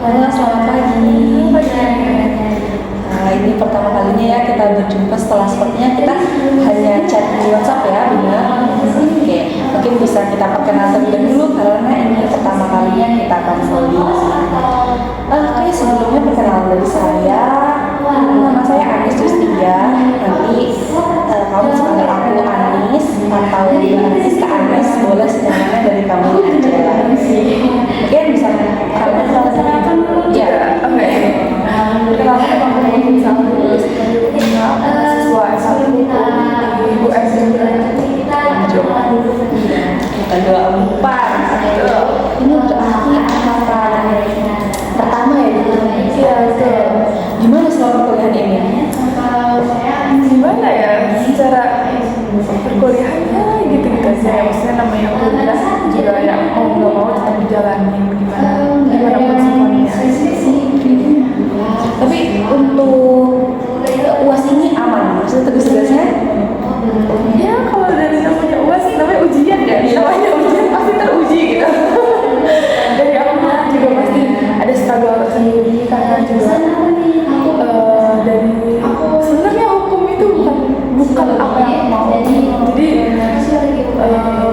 Halo, selamat pagi. Nah, ini pertama kalinya ya kita berjumpa setelah sepertinya kita hanya chat di WhatsApp ya, benar? Oke, mungkin bisa kita perkenalkan dulu karena ini pertama kalinya kita akan saling. Oke, sebelumnya perkenalan dari saya. Nama saya Anis Justia. Nanti kamu bisa panggil aku Anis atau Anis ke Anis, boleh semuanya dari kamu aja. Mungkin bisa kamu perkenalkan dulu ya. Oke. Perkenalkan aku Mungkin Satu siswa S1 di USD Kita 24. Ini berarti angkatan pertama ya? Iya, betul. Gimana selama kuliah ini? Gimana ya, secara perkuliahannya gitu-gitu aja ya. Maksudnya namanya kuliah juga ya mau nggak mau tetap dijalanin gimana pun semuanya. Tapi untuk UAS ini aman? Maksudnya tugas-tugasnya? Ya kalau dari namanya UAS, namanya ujian ya. Namanya ujian pasti teruji gitu. Dari aku juga pasti ada struggle tersendiri karena juga dari sebenarnya hukum itu bukan apa yang aku mau. Jadi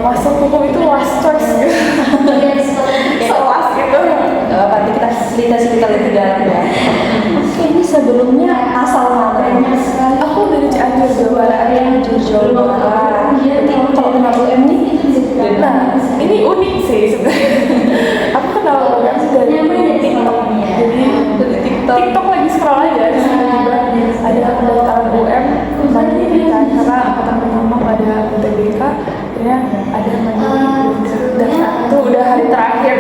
masuk hukum itu last choice gitu. Selas gitu. Nanti kita cerita lebih dalam ya. Oke, ini sebelumnya asal mana? Aku dari Cianjur, Jawa Barat. Jawa Barat. Berarti kalau kenal UM nih? Nah, ini unik sih sebenarnya. Aku kenal UM dari TikTok. Jadi TikTok lagi scroll aja, terus tiba-tiba ada pendaftaran UM mandiri kan, karena angkatan pertama ada UTBK, akhirnya ada mandiri dan itu udah hari terakhir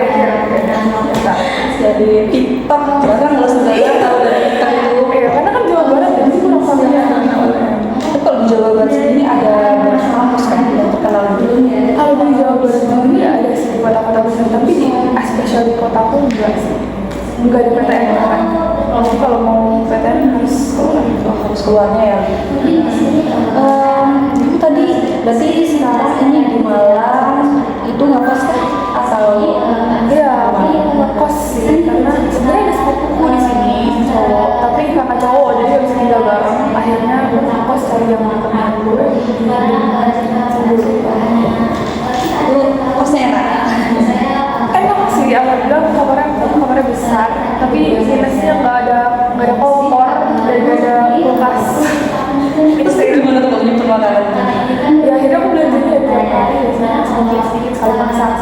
Dari TikTok. Jarang loh sebenarnya tahu dari TikTok itu. Iya, karena kan Jawa Barat jadi kurang familiar dengan UM. Tapi kalau di Jawa Barat sendiri ada banyak kampus kan yang terkenal dulu. Kalau di Jawa Barat sendiri ada sih di kota-kota besar, tapi di especially di kotaku enggak sih. Enggak ada PTN kan. Jadi kalau mau PTN harus keluar gitu. Harus keluarnya ya. Itu tadi berarti sekarang ini di Malang itu ngekos kan? Atau Iya, aku ngekos sih karena sebenarnya ada sepupuku di sini cowok, tapi karena cowok jadi harus tinggal bareng. Akhirnya aku ngekos cari yang dekat dengan gue. itu kosnya enak? Enak sih, alhamdulillah kamarnya besar, tapi minusnya nggak ada kompor dan nggak ada kulkas. Terus gimana tuh kalau di makanan? Ya akhirnya aku belajarnya ya tiap hari biasanya sedikit sekali masak.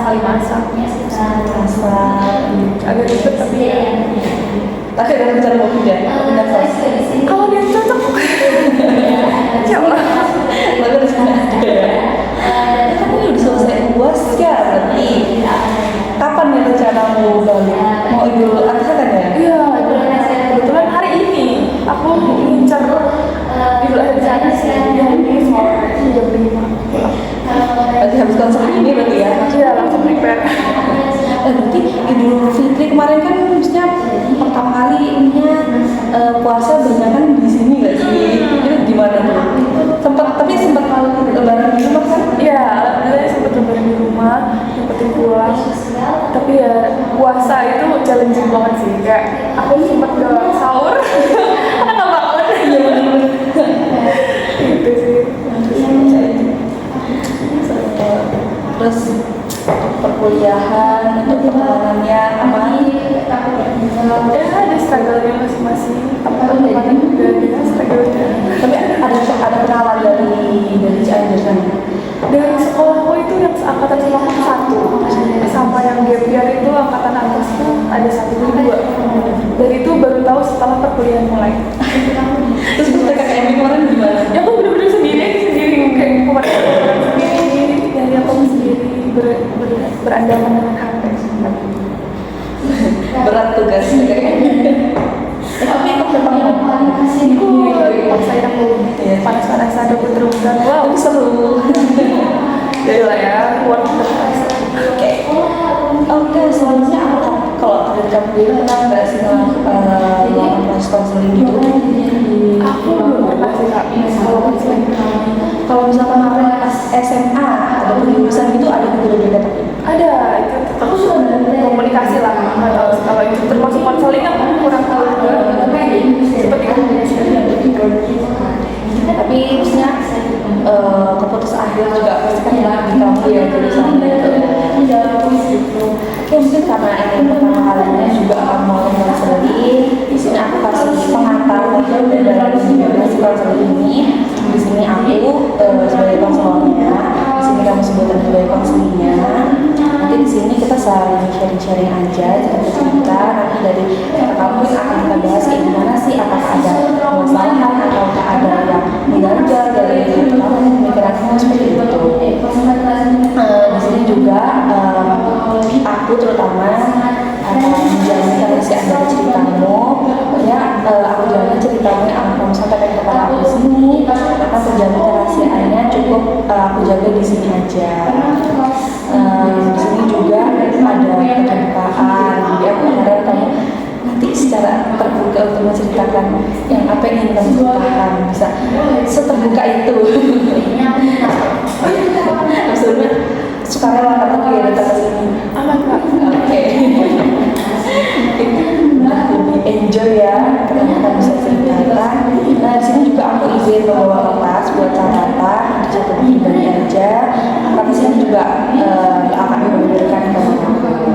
Agak ribet tapi ya. Tapi ada rencana mau pindah kos. Kalau dia cocok, ya Allah. Lalu rencana ada ya. Kamu udah selesai UAS ya berarti. Kapan nih rencanamu balik? Mau Idul Adha kan ya? Iya, kebetulan hari ini aku ngincar Idul Adha di sana sih. Hari ini sore jam 5 pulang. Berarti habis konser ini berarti ya? Iya, langsung prepare. Berarti Idul Fitri kemarin kan maksudnya pertama kali ininya puasa banyak kan di sini nggak sih? Itu gimana tuh? Sempat lebaran di rumah kan? Iya, alhamdulillah sempat lebaran di rumah, sempetin pulang. Tapi ya puasa itu challenging banget sih. Kayak aku sempat gak sahur, karena nggak bangun. Gitu sih. Terus perkuliahan untuk perjalanannya apa? Ya ada struggle-nya masing-masing. Teman-teman juga ada struggle-nya. Tapi ada kenalan dari Cianjur kan? Dari sekolahku itu yang angkatan sama aku satu, sama yang gap year itu angkatan atasku ada satu dua. Dari itu baru tahu setelah perkuliahan mulai. Terus mereka kayak kemarin gimana? Ya aku bener-bener sendiri kayak kemarin sendiri, nyari apa sendiri, berandalan dengan HP. Berat tugasnya kayaknya. Tapi aku memang Paksain aku panas-panasan aku terus dan wow seru. jadi lah ya kuat Oke, sebelumnya kalau dari kamu dulu pernah nggak sih melakukan proses konseling gitu? aku belum pernah sih kak kalau konseling. Kalau misalkan kemarin pas SMA ada penjurusan gitu ada beda-beda tapi Ada, itu aku suka komunikasi lah. Kalau itu termasuk konseling juga untuk menceritakan yang apa yang ingin kamu ceritakan, bisa seterbuka itu. Maksudnya suka rela kamu juga datang ke sini. Aman Kak. Oke. Nah, lebih enjoy ya, karena kita bisa ceritakan. Nah, di sini juga aku izin membawa kertas buat catatan, dicatat pribadi aja. Tapi sini juga akan memberikan ke aku.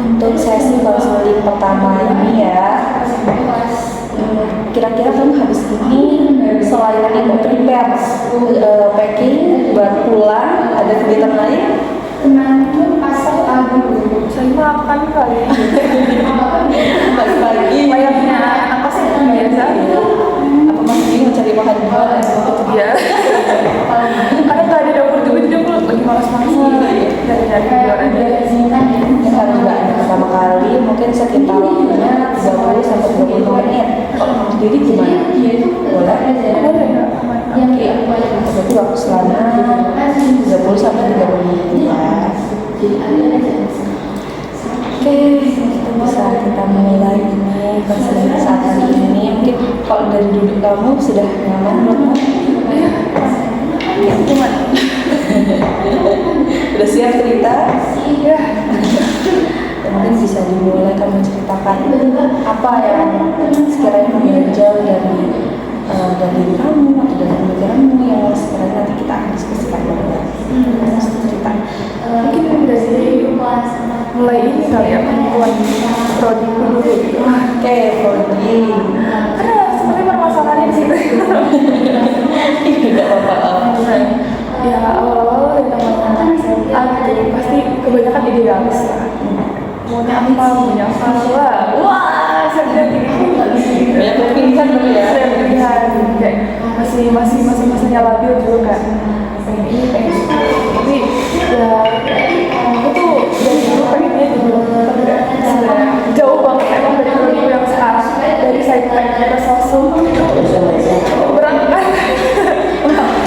Untuk sesi konseling pertama ini ya, kira-kira kamu habis ini selain tadi mau prepare packing buat pulang, ada kegiatan lain? Saya makan kali. Pagi-pagi Layaknya anak kos yang biasa. apa masih bingung cari makan di mana? Iya. Karena nggak ada dapur juga, jadi aku lagi malas-malasan dari luar aja. Ini kan juga pertama kali mungkin sekitar waktunya 30 sampai 30 menit. Jadi gimana? Boleh? Boleh nggak? Aman. Oke. Berarti waktu selama 30 sampai 30 menit ya. Oke, kita bisa kita mulai ini konseling saat hari ini. Mungkin kalau dari duduk kamu sudah nyaman belum? Gimana? Udah siap cerita? Iya. Mungkin bisa dimulai kamu ceritakan apa yang sekiranya menonjol dari diri kamu atau dari pemikiranmu yang sekiranya nanti kita akan diskusikan bareng-bareng. Cerita. Mungkin dari mulai ini kali ya, buat prodi dulu gitu. Oke, Prodi. Karena sebenarnya permasalahannya di situ. Tidak apa-apa. Ya awal-awal dari teman-teman SMA gitu pasti kebanyakan idealis lah. Maunya apa, wah saya tinggi. Banyak pilihan dulu ya. Saya pilihan kayak masih masanya labil juga kan. Pengen ini, pengen itu. Tapi ya aku tuh dari dulu pengennya juga sudah jauh banget emang dari dulu yang sekarang, dari saya pengen ke sosum itu berat kan.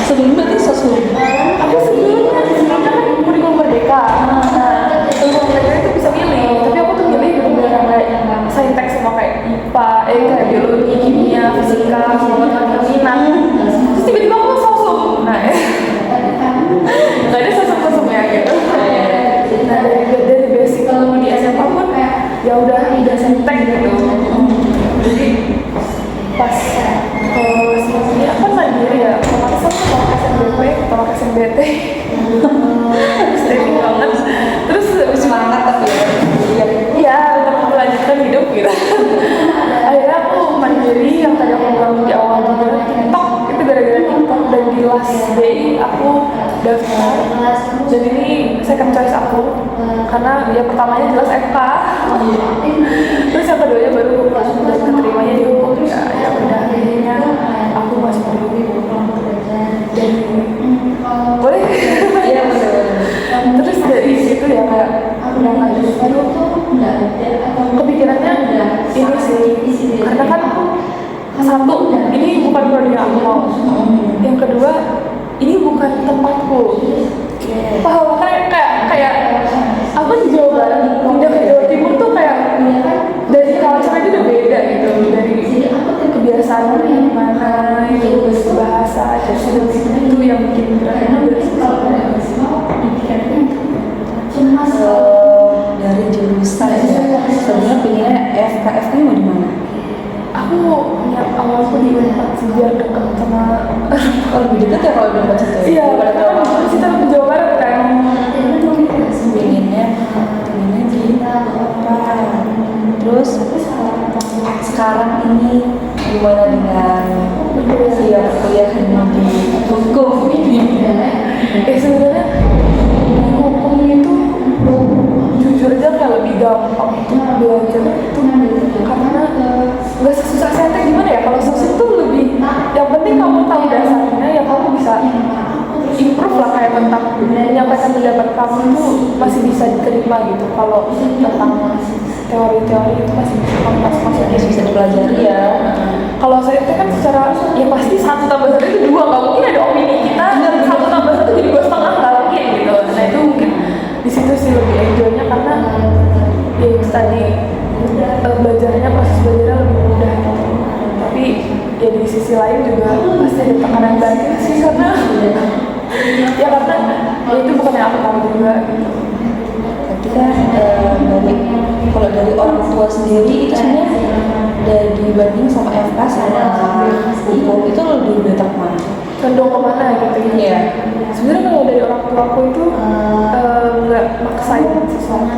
Sebelumnya berarti sosum. Aku sebelumnya kan kurikulum merdeka. Nah, kurikulum merdeka itu bisa milih, tapi aku tuh milih bener-bener kayak saintek sama kayak IPA, kayak biologi, kimia, fisika, semua minat. Terus tiba-tiba aku sosum. Nah, nggak ada sosum-sosumnya gitu. Nah, dari basic di SMA pun ya udah saintek gitu. Jadi pas sebenarnya kan mandiri ya, otomatis aku tolak SNBP, tolak SNBT. Sering banget. Terus Semangat tapi ya. iya untuk melanjutkan hidup gitu. Akhirnya aku mandiri yang tadi aku bilang di awal juga TikTok, itu gara-gara TikTok dan di last day aku daftar. Dan ini second choice aku karena ya pertamanya jelas FK. Terus yang keduanya baru dan keterimanya di hukum ya udah akhirnya aku masuk di hukum. Dan boleh? Iya betul. Terus dari situ ya kayak berangkat dari situ kepikirannya ini sih, karena kan satu ini bukan prodi yang aku mau, yang kedua ini bukan tempatku. Paham kayak aku di Jawa Barat pindah ke Jawa Timur tuh kayak dari culture aja udah beda gitu, dari kebiasaan mana itu bahasa itu yang bikin berat dari jurusan ya. Sebenarnya pinginnya FK mau di mana? aku awalku di Unpad biar dekat sama Oh lebih dekat ya kalau di Unpad situ. iya karena kita di Jawa Barat kan. Pinginnya di apa? Terus sekarang ini gimana dengan kuliahnya di hukum ini? Sebenarnya hukum itu jujur aja kayak lebih gampang untuk belajar itu karena nggak sesusah saya gimana ya, kalau susah itu lebih yang penting kamu tahu dasarnya ya kamu bisa improve lah, kayak tentang menyampaikan pendapat kamu itu masih bisa diterima gitu. Kalau tentang teori-teori itu masih bisa kamu masuk Bisa dipelajari ya. Kalau saya itu kan secara ya pasti 1 tambah 1 itu 2, nggak mungkin ada opini kita 1 tambah 1 jadi 2,5, nggak mungkin gitu. Nah itu mungkin di situ sih lebih enjoynya karena ya itu tadi belajarnya, proses belajarnya lebih gitu sih karena ya karena ya itu bukan yang aku tahu juga gitu. Berarti kan kalau dari orang tua sendiri itu sebenarnya dari dibanding sama FK sama hukum itu lebih better mana? Condong kemana gitu ya? Iya. Sebenarnya kalau dari orang tua aku itu nggak maksain sesuatu.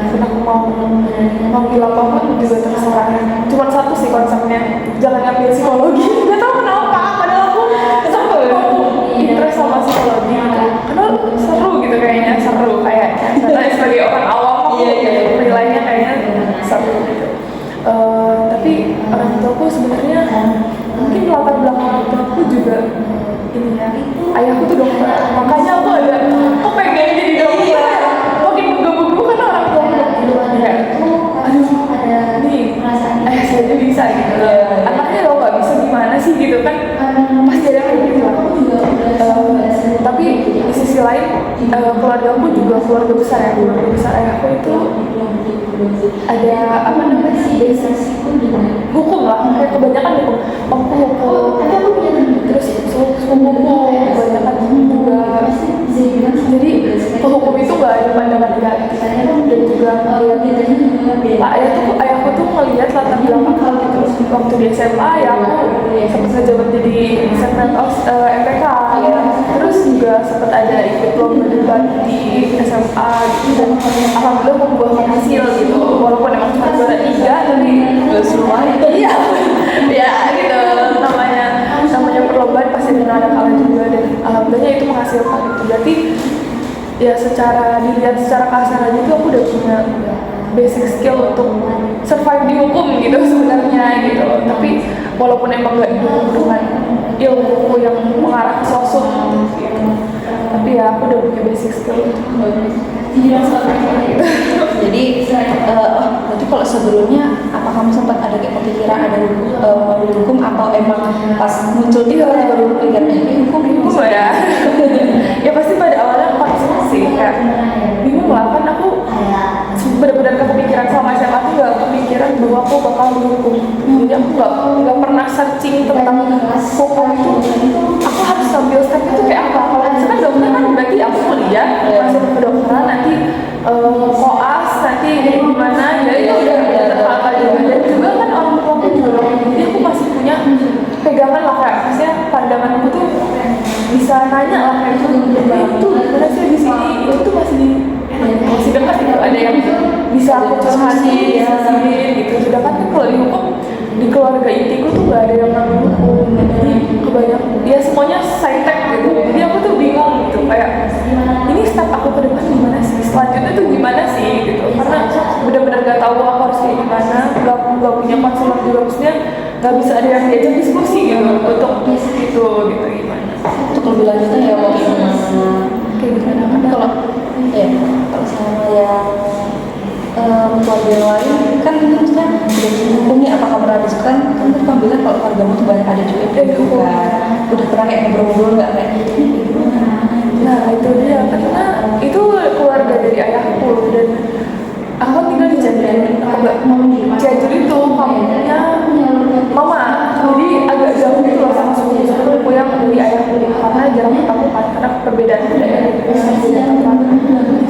Karena aku mau ngambil apapun juga terserah. Cuma satu sih konsepnya, jangan ngambil psikologi. Nggak tahu kenapa, padahal aku interest sama psikologi gitu. Karena seru gitu kayaknya, karena sebagai orang awam aku nilainya kayaknya seru gitu. Tapi orang tuaku sebenarnya mungkin latar belakang orang tuaku juga ini ya, ayahku tuh dokter, makanya aku pengen jadi dokter. Makin menggebu-gebu karena orang tuaku ya, aduh nih saya aja bisa gitu, anaknya lo nggak bisa gimana sih gitu kan, pasti ada kayak gitu. Tapi di sisi lain keluarga aku juga keluarga besar ayahku itu ada apa namanya basic hukum lah, kayak kebanyakan hukum terus hukum kebanyakan juga, jadi hukum itu nggak ada pandangan negatif dan juga ayahku tuh ngelihat latar belakang hal gitu. Waktu di SMA ya aku sempat ngejabat jadi segmen MPK ya, terus juga sempat ada ikut lomba debat di SMA gitu, dan alhamdulillah membuahkan hasil gitu, walaupun emang cuma juara 3 tapi semua iya ya gitu, namanya perlombaan pasti ada kalah juga, dan alhamdulillah itu menghasilkan gitu. Berarti ya secara dilihat secara kasar aja tuh aku udah punya basic skill untuk survive di hukum gitu sebenarnya gitu. Tapi walaupun emang nggak didukung dengan ilmu yang mengarah ke sosok gitu, tapi ya aku udah punya basic skill gitu. Jadi berarti kalau sebelumnya apa kamu sempat ada kayak kepikiran ada hukum atau emang pas muncul itu baru pikir hukum ya ya pasti pada awalnya konsumsi sih kayak bingung lah, kan aku benar-benar kepikiran sama SMA aku nggak kepikiran bahwa aku bakal dihukum. Jadi aku nggak pernah searching tentang hukum itu aku harus ambil step itu kayak apa. Kalau misalkan dokter kan berarti aku kuliah masuk ke kedokteran, nanti koas nanti gimana ya itu udah terhafal juga, dan juga kan orang tua aku juga dokter, jadi aku masih punya pegangan lah kayak maksudnya pandanganku tuh bisa nanya lah kayak itu gimana sih di sini, itu tuh masih dekat gitu, ada yang bisa aku curhatin gitu. Sedangkan kan kalau di hukum di keluarga intiku tuh nggak ada yang ngambil hukum, jadi kebanyakan dia semuanya saintek gitu, jadi aku tuh bingung gitu kayak ini step aku ke depan gimana sih, selanjutnya tuh gimana sih gitu, karena benar-benar nggak tahu aku harus kayak gimana, nggak punya konselor juga, maksudnya nggak bisa ada yang diajak diskusi gitu untuk itu gitu gimana untuk lebih lanjutnya ya mau gimana kayak gimana. kalau sama yang keluarga yang lain kan maksudnya udah menghubungi apakah pernah diskusikan kan kamu bilang kalau keluargamu tuh banyak ada juga yang kan udah pernah kayak ngobrol-ngobrol nggak kayak ini gimana. Nah itu dia, karena itu keluarga dari ayahku dan aku tinggal di Cianjur itu kampungnya mama, jadi agak jauh gitu loh sama sepupu yang dari ayahku, karena jarang ketemu kan, karena perbedaan daerah jadi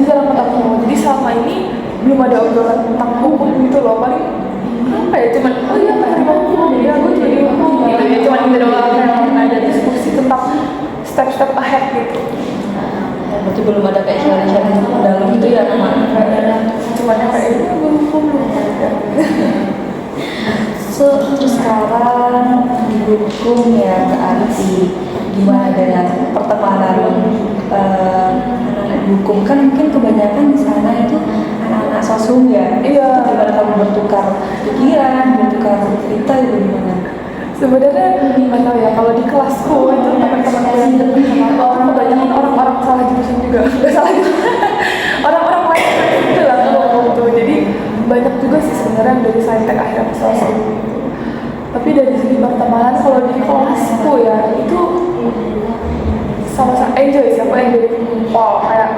jarang ketemu. Jadi selama ini belum ada obrolan tentang hukum gitu loh, paling apa ya, cuman oh iya menerima hukum ya gue jadi hukum gitu ya, cuman gitu doang, kayak ada diskusi tentang step-step ahead gitu. Berarti belum ada kayak sharing-sharing yang mendalam gitu ya Cuman kayak itu hukum terus sekarang di hukum ya ke arti gimana dengan pertemanan anak-anak di hukum, kan mungkin kebanyakan di sana itu anak-anak sosum ya. Iya. Gimana kamu bertukar pikiran, bertukar cerita itu gimana? Sebenarnya nggak tahu ya, kalau di kelasku itu teman-temanku yang dekat sama aku kebanyakan orang-orang salah jurusan juga, nggak salah jurusan, orang-orang lain gitu lah gitu. Jadi banyak juga sih sebenarnya yang dari saintek akhirnya ke sosum. Tapi dari segi pertemanan kalau di kelasku ya itu sama-sama enjoy sih, aku enjoy kayak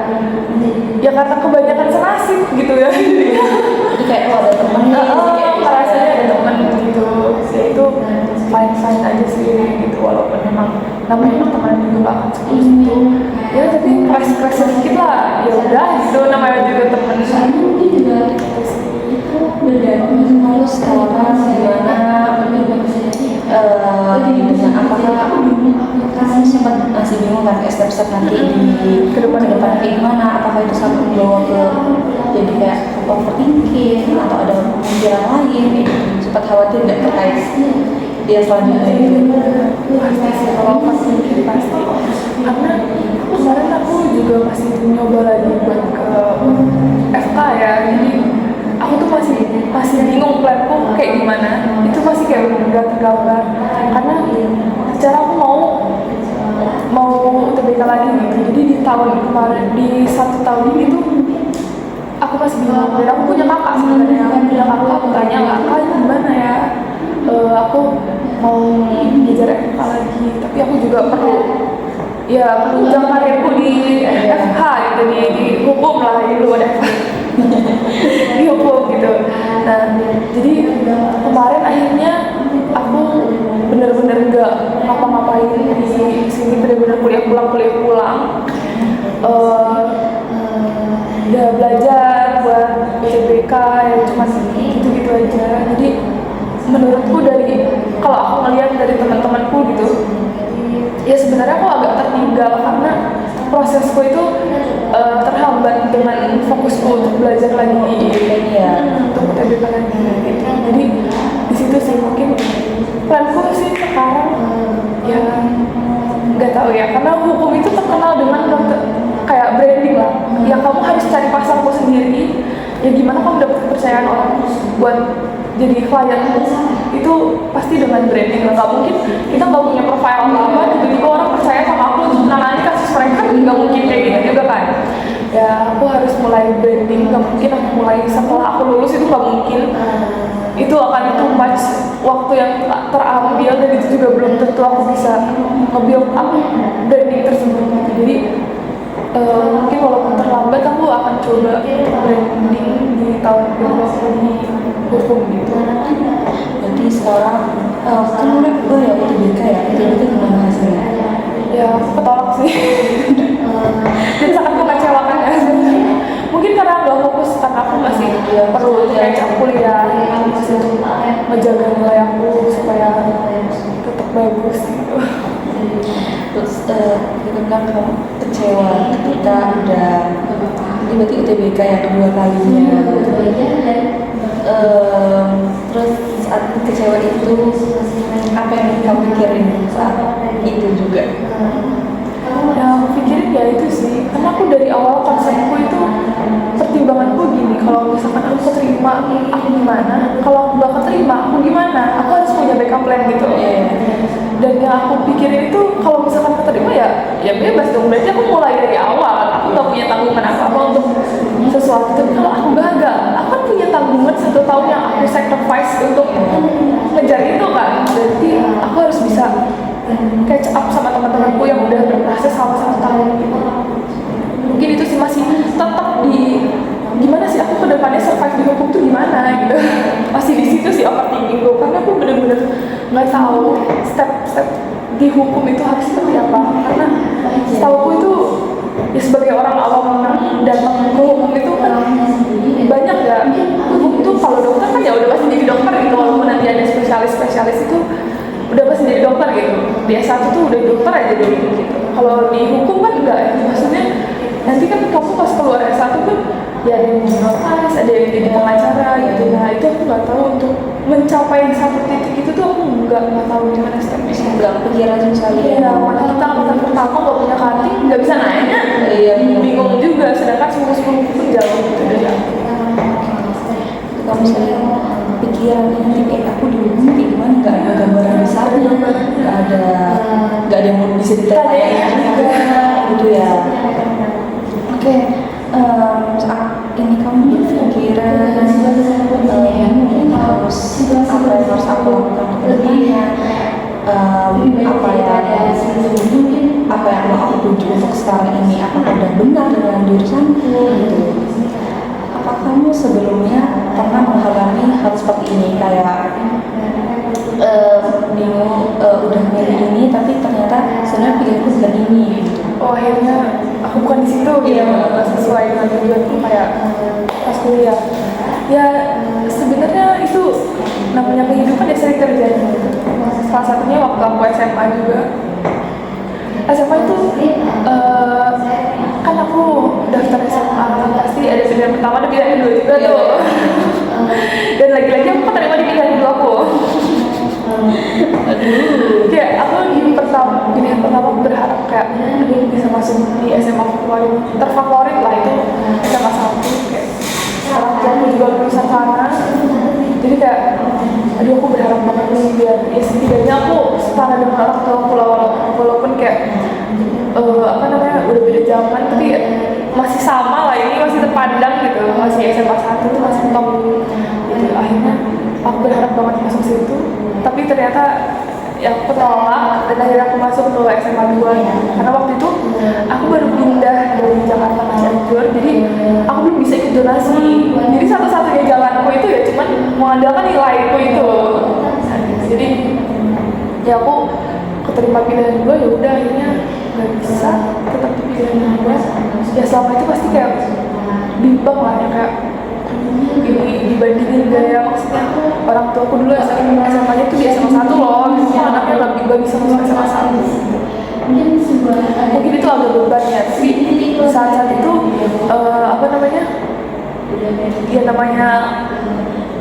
ya karena kebanyakan senasib gitu ya. Jadi kayak ada temen rasanya ada temen gitu, ya itu fine aja sih gitu, walaupun memang namanya pertemanan juga gak akan sepuluh itu ya, tapi crash sedikit lah, ya udah gitu, namanya juga temen. Lalu sekarang gimana dengan apakah kamu sempat masih bingung kan step-step nanti di ke depan kayak gimana, apakah itu sampai membawa ke jadi kayak overthinking atau ada pemikiran lain gitu, sempat khawatir nggak terkait dia selanjutnya itu? Pasti sih, kalau pasti karena kemarin aku juga masih nyoba lagi buat ke FK ya, jadi aku tuh masih bingung planku kayak gimana, itu masih kayak udah tergambar karena secara aku mau UTBK lagi gitu. Jadi di tahun kemarin, di 1 tahun ini tuh aku masih bingung, dan aku punya kakak sebenarnya, aku tanya kakak gimana ya, aku mau ngejar FK lagi, tapi aku juga perlu menunjang karirku di FH gitu, di hukum lah, di luar FH di hukum gitu. Nah jadi kemarin akhirnya aku bener-bener nggak ngapa-ngapain di sini, bener-bener kuliah pulang. Udah belajar buat UTBK yang cuma gitu-gitu aja. Jadi menurutku kalau aku ngeliat dari teman-temanku gitu, ya sebenarnya aku agak tertinggal karena prosesku itu terhambat dengan fokusku untuk belajar lagi untuk UTBK lagi gitu. Jadi di situ sih mungkin planku sih sekarang ya nggak tahu ya, karena hukum itu terkenal dengan kayak branding lah, ya kamu harus cari pasarmu sendiri, ya gimana kamu dapat kepercayaan orang buat jadi klien itu pasti dengan branding lah. Nggak mungkin kita nggak punya profile apa-apa tiba-tiba orang percaya sama aku untuk nangani kasus mereka, nggak mungkin kayak gitu juga kan. Ya aku harus mulai branding, nggak mungkin aku mulai setelah aku lulus, itu nggak mungkin. Itu akan too much waktu yang terambil, dan itu juga belum tentu aku bisa nge-build up branding tersebut. Jadi mungkin walaupun terlambat aku akan coba branding di tahun kedua di hukum gitu. Jadi sekarang kan udah ya UTBK ya, itu gimana hasilnya? Ya aku ketolak sih dan sangat mengecewakan ya. Mungkin karena gak fokus, karena aku masih perlu kayak kuliah, masih untuk menjaga nilai aku supaya tetap bagus gitu. Terus kan kamu kecewa ketika udah berarti UTBK yang kedua kalinya, terus saat kecewa itu apa yang kamu pikirin saat itu juga? Ya aku pikirin ya itu sih, karena aku dari awal konsepku itu pertimbanganku gini, kalau misalkan aku keterima aku gimana, kalau aku gak keterima aku gimana, aku harus punya backup plan gitu. Dan yang aku pikirin itu kalau misalkan keterima ya bebas dong, berarti aku mulai dari awal, aku gak punya tanggungan apa-apa untuk sesuatu. Tapi kalau aku gagal, aku kan punya tanggungan 1 tahun yang aku sacrifice untuk ngejar itu kan, berarti aku harus bisa catch up sama teman-temanku yang udah berproses selama 1 tahun gitu. Mungkin itu sih masih tetap di gimana sih aku kedepannya survive di hukum tuh gimana gitu. Masih di situ sih overthinking gue, karena aku bener-bener nggak tahu step-step di hukum itu harus seperti apa. Karena setauku itu ya sebagai orang awam yang datang ke hukum itu kan banyak ya, hukum itu kalau dokter kan ya udah pasti jadi dokter gitu, walaupun nanti ada spesialis itu udah pasti jadi dokter gitu. Di S1 tuh udah dokter aja dulu gitu. Kalau di hukum kan enggak ya, maksudnya nanti kan kamu pas keluar S1 pun ya ada yang notaris, ada yang jadi pengacara gitu. Nah itu aku nggak tahu, untuk mencapai satu titik itu tuh aku nggak tahu gimana stepnya. Nggak kepikiran sekali. Iya, mana kita angkatan pertama nggak punya karting, nggak bisa nanya. Iya, bingung juga, sedangkan semua pun jauh gitu dari aku. Kamu sering pikiran nanti kayak aku di hukum kayak gimana, nggak ada gambaran besarnya, nggak ada yang mau bisa ditanyain juga gitu ya. Oke, saat ini kamu berpikiran ini harus apa yang harus aku lakukan kedepannya, apa yang mau aku tuju untuk sekarang ini, apakah udah benar dengan jurusanku gitu. Apa kamu sebelumnya pernah mengalami hal seperti ini, kayak bingung udah milih ini tapi ternyata sebenarnya pilihanku bukan ini gitu. Oh akhirnya aku bukan di situ gitu, Iya. nggak sesuai dengan tujuanku kayak pas kuliah. Ya sebenarnya itu namanya kehidupan ya sering terjadi gitu. Salah satunya waktu aku SMA juga. SMA itu kan aku daftar SMA pasti ada pilihan pertama ada pilihan kedua juga Iya. tuh. Dan lagi-lagi aku keterima di pilihan kedua aku. Kayak aku di pilihan pertama aku berharap kayak aduh bisa masuk di SMA terfavorit lah itu SMA 1 kayak orang tua aku juga lulusan sana. Jadi kayak aduh aku berharap banget nih biar ya setidaknya aku setara dengan orang tua aku walaupun kayak udah beda zaman tapi masih sama lah, ini masih terpandang gitu, masih SMA 1 itu masih top gitu. Akhirnya aku berharap banget masuk situ tapi ternyata ya aku tolak dan akhirnya aku masuk ke SMA 2 karena waktu itu aku baru pindah dari Jakarta ke Cianjur, jadi aku belum bisa ikut donasi, jadi satu-satunya jalanku itu ya cuman mengandalkan nilaiku itu. Jadi ya aku keterima pilihan 2, ya udah akhirnya nggak bisa tetap di pilihan 2. Ya selama itu pasti kayak bimbang lah ya, kayak ini dibandingin gaya, maksudnya orang tua aku dulu SMA-nya tuh di SMA 1 loh, anaknya gak bisa masuk SMA 1. Mungkin itu agak beban ya, tapi saat itu ya namanya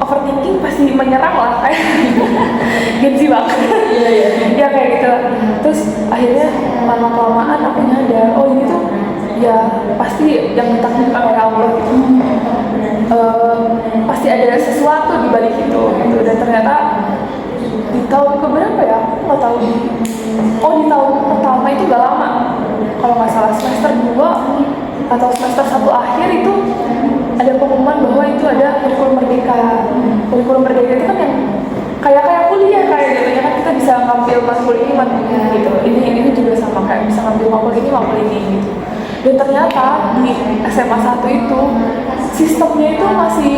overthinking pasti menyerang lah kayak Gen Z banget. Ya kayak gitu lah. Terus akhirnya lama-kelamaan aku nyadar, oh ini tuh ya pasti yang ditakdirkan oleh Allah gitu. Pasti ada sesuatu di balik itu gitu. Dan ternyata di tahun keberapa ya, aku nggak tahu, di tahun pertama itu gak lama, kalau nggak salah semester 2 atau semester 1 akhir itu ada pengumuman bahwa itu ada kurikulum merdeka. Kurikulum merdeka itu kan yang kayak kuliah kayak gitu ya kan, kita bisa ngambil matkul ini gitu, ini juga sama kayak bisa ngambil matkul ini gitu. Dan ternyata di SMA 1 itu sistemnya itu masih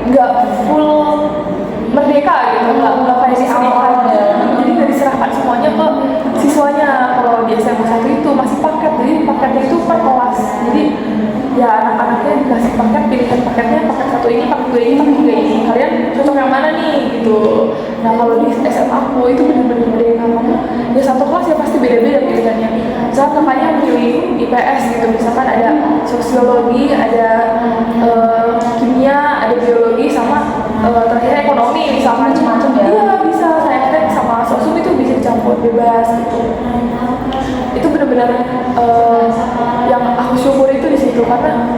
nggak full merdeka gitu, nggak kayak di sini jadi nggak diserahkan semuanya ke siswanya. Kalau di SMA 1 itu masih paket, jadi paketnya itu per kelas, jadi ya anak-anaknya dikasih paket, pilihan paketnya paket 1 ini, paket 2 ini, paket 3 ini, kalian cocok yang mana nih gitu. Nah kalau di SMA aku itu bener-bener merdeka, kamu ya satu kelas ya pasti beda-beda pilihannya. Misalkan kakaknya pilih IPS gitu, misalkan ada sosiologi, ada kimia, ada biologi, sama terakhir ekonomi misalkan, macam-macam ya. Iya bisa, saya sama sosum itu bisa dicampur bebas gitu. Itu benar-benar yang aku syukuri itu di situ, karena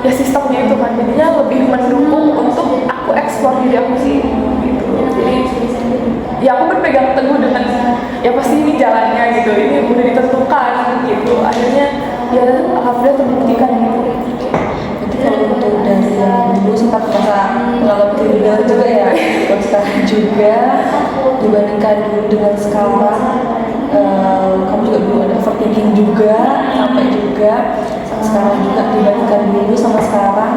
ya sistemnya itu kan jadinya lebih mendukung untuk aku eksplor diri aku sih gitu. Jadi ya aku berpegang teguh dengan ya pasti ini jalannya gitu, ini udah ditentukan gitu. Akhirnya ya alhamdulillah terbuktikan gitu. Jadi kalau untuk dari yang dulu sempat merasa mengalami kegagalan juga ya, kalau sekarang juga dibandingkan dulu dengan sekarang, kamu juga dulu ada overthinking juga, sampai juga sekarang juga dibandingkan dulu sama sekarang,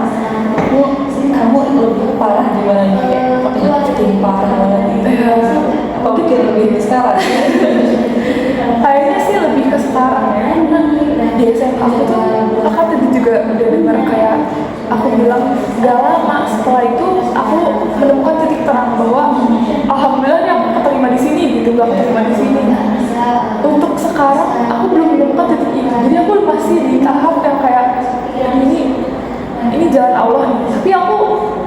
kamu lebih parah gimana nih, kayak overthinking parah mana nih? Apa mungkin lebih sekarang? Kayaknya sih lebih ke sekarang ya, karena di SMA aku tuh akan tadi juga udah dengar kayak aku bilang gak lama setelah itu aku menemukan titik terang bahwa alhamdulillah nih aku keterima di sini gitu, gak keterima di sini. Untuk sekarang aku belum menemukan titik itu, jadi aku masih di tahap yang kayak ini jalan Allah nih, tapi aku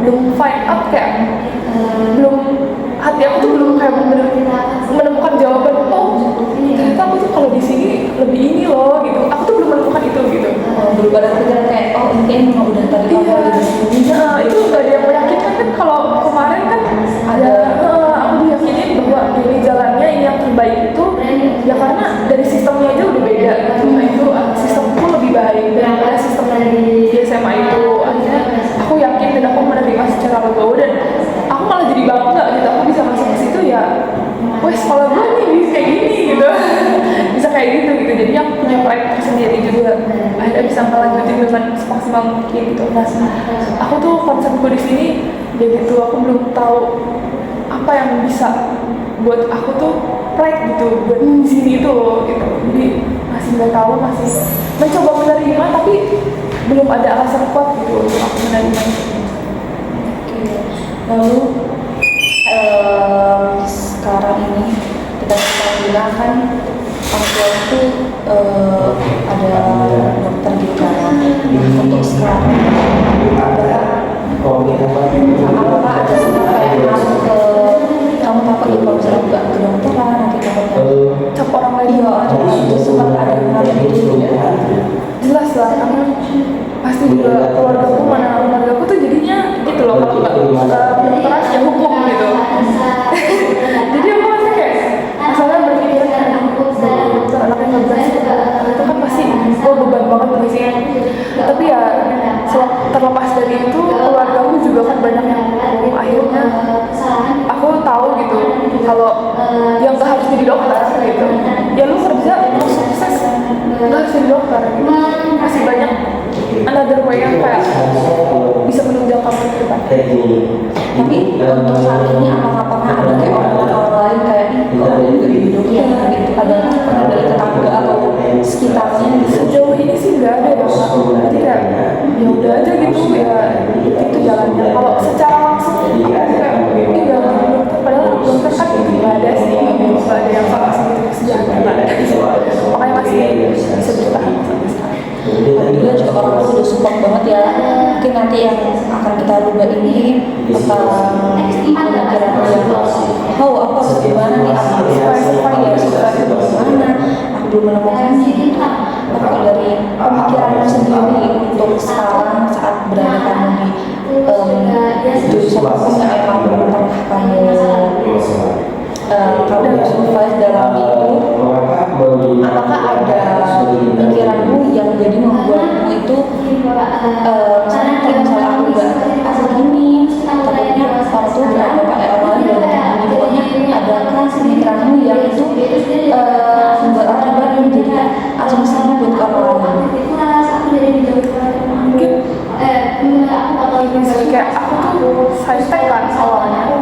belum find out, kayak belum, hati aku tuh belum kayak bener-bener menemukan jawaban. Oh ternyata aku tuh kalau di sini lebih ini loh gitu, aku tuh belum menemukan itu gitu. Belum ada pikiran kayak ini kayaknya memang udah tadi kamu ada di sini. Nah itu gak ada yang meyakinkan kan, kalau kemarin kan ada aku diyakinin bahwa ini jalannya, ini yang terbaik itu ya karena dari sistemnya aja udah beda gitu. Nah itu sistemku lebih baik daripada sistem di SMA itu. Akhirnya aku yakin dan aku menerima secara legowo, dan aku malah jadi bangga gitu, aku bisa masuk ke situ ya. Wes kalau gue nih bisa kayak gini gitu, bisa kayak gitu. Jadi aku punya pride tersendiri juga, akhirnya bisa melanjutin dengan semaksimal mungkin gitu. Nah aku tuh konsepku di sini jadi tuh aku belum tahu apa yang bisa buat aku tuh pride gitu buat di sini itu loh gitu. Jadi masih nggak tahu, masih mencoba menerima tapi belum ada alasan kuat gitu untuk aku menerima itu. Oke. Lalu sekarang ini kita bisa bilang kan orang tua itu ada dokter gitu kan. Untuk sekarang apakah ada sempat kayak masuk ke kamu takut ya kalau misalnya nggak ke dokteran nanti takutnya Cap orang lain iya ada itu sempat ada hal itu ya. jelas lah, karena pasti juga keluargaku tuh jadinya gitu loh, kalau nggak kedokteran ya hukum gitu. Jadi aku masih kayak asalnya berpikiran kayak dokter anaknya nggak berhasil itu kan pasti beban banget nih sih. Tapi ya terlepas dari itu keluargaku juga kan banyak yang ngomong, akhirnya aku tahu gitu kalau yang nggak harus jadi dokter gitu ya lu kerja lu sukses nggak harus jadi dokter gitu. Masih banyak another way yang kayak bisa menunjang kamu ke depan. Tapi untuk saat ini apakah pernah ada kayak orang lain kayak kok ada juga di dokter gitu ada pernah dari tetangga atau sekitarnya gitu? Sejauh ini sih nggak ada ya Kak. Jadi kayak ya udah aja gitu ya itu jalannya. Kalau secara langsung aku kayak iya dokter padahal dokter kan itu nggak ada sih, nggak ada yang sama gitu sejarah nggak ada. Makanya masih bisa bertahan sampai sekarang. Alhamdulillah juga orang tua udah support banget ya. Mungkin nanti yang akan kita rubah ini tentang pemikiran yang aku harus gimana nih, aku harus survive ya, survive gimana, aku belum menemukannya gitu. Nah, kalau dari pemikiranmu sendiri untuk sekarang saat berada kamu di jurusan hukum yang emang pernah kamu survive dalam itu, apakah ada pikiranmu yang jadi membuatmu itu misalnya kalau misalnya aku nggak gini takutnya orang tua berapa kayak orang lain dan gini, pokoknya adakah pemikiranmu yang itu membuat akibat menjadi asumsinya buat orang lain? Mungkin misalnya kayak aku tuh hashtag kan awalnya,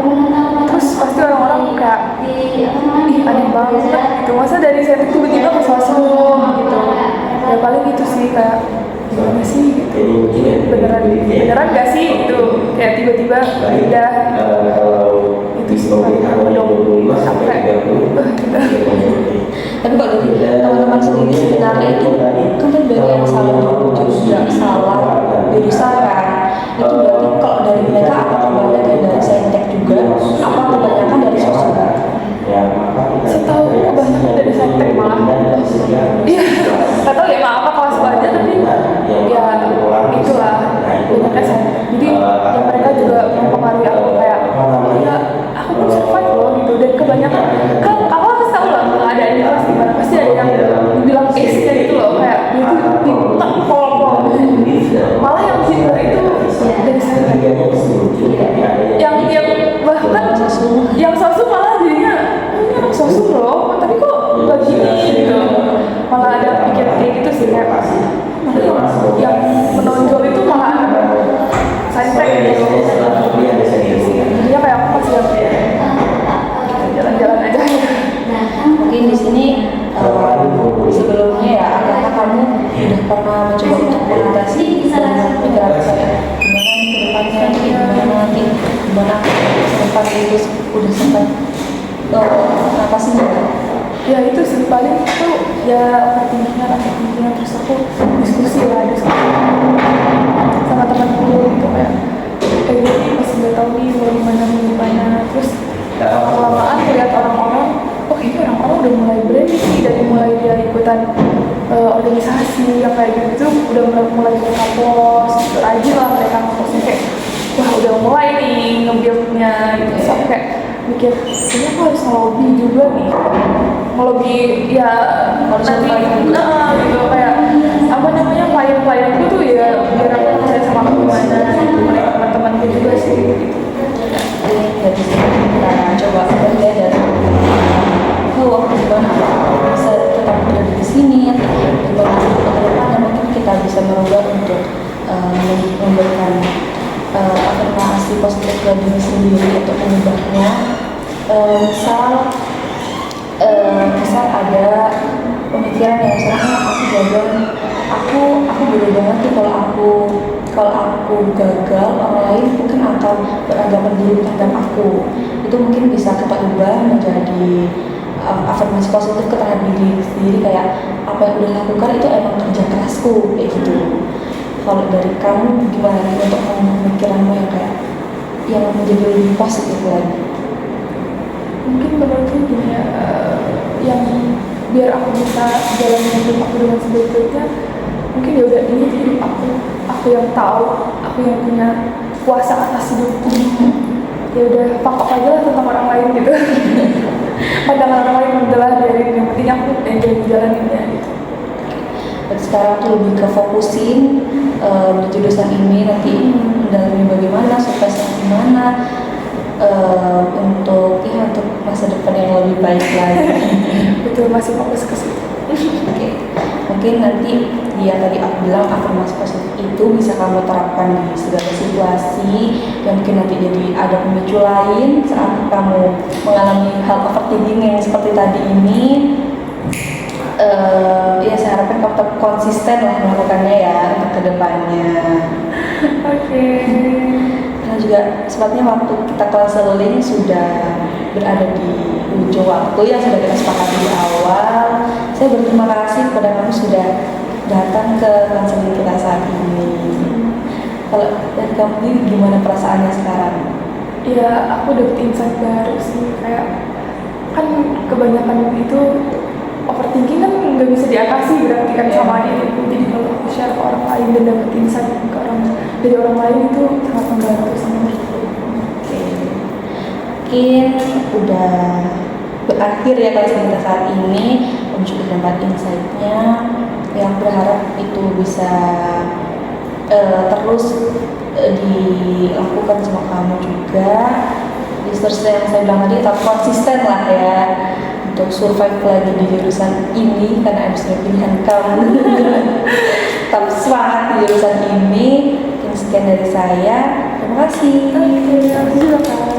terus pasti orang-orang kayak ih aneh banget gitu, masa dari saya tiba-tiba ke sosok gitu ya. Paling itu sih kayak gimana sih gitu, beneran gak sih gitu, kayak tiba-tiba pindah itu sih dong sampai gitu. Tapi kalau dari teman-teman sendiri sebenarnya itu kan dari yang salah juga salah jurusan kan, itu berarti kalau dari mereka apakah banyak yang dari saintek juga apa kebanyakan dari sosial? Setahu kebanyakan dari saintek malah. Iya, nggak tahu ya apa kelas aja, tapi ya itulah banyaknya saintek. Jadi ya mereka juga mempengaruhi aku kayak ya aku pun survive loh gitu. Dan kebanyakan kan aku harus tahu lah keadaannya pasti mana, pasti ada yang dibilang ace-nya gitu loh, kayak dia tuh ditek pol-pol. Malah yang pintar itu dari saintek. Yang bahkan yang sosu malah jadinya ini anak sosu loh, tapi kok nggak gini gitu. Malah ada pikiran kayak gitu sih, kayak yang menonjol itu malah saintek gitu. Jadinya kayak aku masih jalan-jalan aja. Mungkin di sini sebelumnya ya, apakah kamu sudah pernah mencoba untuk meditasi dan pikiran kayak gimana nih ke depannya, nanti gimana sempat itu udah sempat apa sih? Ya itu sih paling itu ya overthinking, terus aku diskusi sama temanku gitu kayak gini masih nggak tahu nih mau gimana, terus kelamaan lihat orang-orang, oh ini orang-orang udah mulai branding sih, dari mulai dia ikutan organisasi yang kayak gitu udah mulai buka pos, rajin lah mereka ngeposnya kayak wah udah mulai nih nge-build-nya gitu. Terus aku kayak mikir kayaknya aku harus ngelobi juga nih, ngelobi ya nanti gitu kayak apa namanya klien-klienku tuh ya biar aku percaya sama aku gimana gitu, mereka teman-temanku juga sih gitu. Dari sini kita coba berbeda dari aku gimana bisa tetap berada di sini, gimana ke depannya mungkin kita bisa merubah untuk memberikan afirmasi positif ke diri sendiri untuk mengubahnya. Misal misal ada pemikiran yang misalnya aku gagal, aku bodoh banget tuh kalau aku gagal, orang lain mungkin akan beranggapan buruk terhadap aku. Itu mungkin bisa kita ubah menjadi afirmasi positif ke terhadap diri sendiri, kayak apa yang udah lakukan itu emang kerja kerasku, kayak gitu. Kalau dari kamu gimana nih untuk pemikiranmu yang kayak yang menjadi lebih positif lagi? Mungkin menurutku gini ya, yang biar aku bisa jalan hidup aku dengan sebaik-baiknya, mungkin ya udah ini hidup aku yang tahu, aku yang punya kuasa atas hidupku. Ya udah pakok aja lah tentang orang lain gitu. Pandangan orang lain adalah dari yang penting aku enjoy jalaninnya gitu. Dan sekarang tuh lebih ke fokusin di jurusan ini, nanti mendalami bagaimana, suksesnya gimana, untuk masa depan yang lebih baik lagi. Betul, masih fokus ke situ. Oke. Mungkin nanti dia tadi aku bilang afirmasi positif itu bisa kamu terapkan di segala situasi, dan mungkin nanti jadi ada pemicu lain saat kamu mengalami hal overthinking yang seperti tadi ini. Ya saya harapkan kamu tetap konsisten lah melakukannya ya untuk kedepannya. Oke. Karena juga sepatutnya waktu kita konseling sudah berada di ujung waktu yang sudah kita sepakati di awal. Saya berterima kasih kepada kamu sudah datang ke konseling kita saat ini. Kalau dari kamu ini gimana perasaannya sekarang? Ya aku dapet insight baru sih, kayak kan kebanyakan itu overthinking kan nggak bisa diatasi berarti kan sama ini. Jadi kalau aku share ke orang lain dan dapet insight dari orang lain itu sangat membantu sama aku. Oke. Mungkin udah berakhir ya konseling kita saat ini. Kamu juga dapat insight-nya, yang berharap itu bisa terus dilakukan sama kamu juga. Seperti yang saya bilang tadi, tetap konsisten lah ya untuk survive lagi di jurusan ini, karena ada pilihan kamu. Tetap semangat di jurusan ini. Mungkin sekian dari saya. Terima kasih. Oke, aku juga Kak.